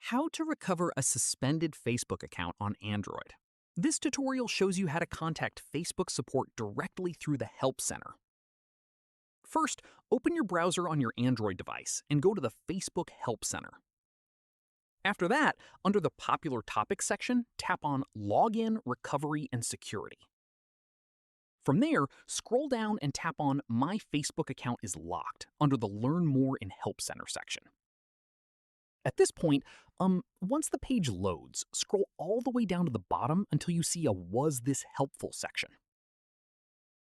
How to recover a suspended Facebook account on Android. This tutorial shows you how to contact Facebook support directly through the Help Center. First, open your browser on your Android device and go to the Facebook Help Center. After that, under the Popular Topics section, tap on Login, Recovery, and Security. From there, scroll down and tap on My Facebook Account is Locked under the Learn More in Help Center section. At this point, once the page loads, scroll all the way down to the bottom until you see a Was This Helpful section.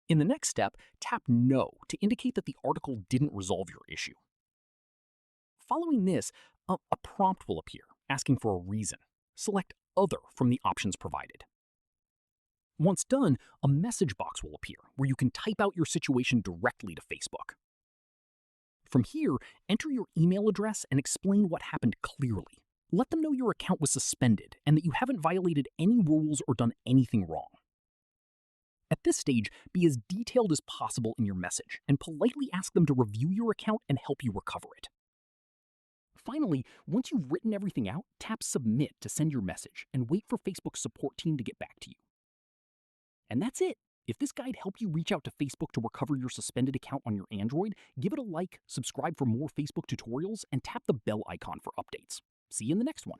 In the next step, tap No to indicate that the article didn't resolve your issue. Following this, a prompt will appear asking for a reason. Select Other from the options provided. Once done, a message box will appear where you can type out your situation directly to Facebook. From here, enter your email address and explain what happened clearly. Let them know your account was suspended and that you haven't violated any rules or done anything wrong. At this stage, be as detailed as possible in your message and politely ask them to review your account and help you recover it. Finally, once you've written everything out, tap Submit to send your message and wait for Facebook's support team to get back to you. And that's it. If this guide helped you reach out to Facebook to recover your suspended account on your Android, give it a like, subscribe for more Facebook tutorials, and tap the bell icon for updates. See you in the next one.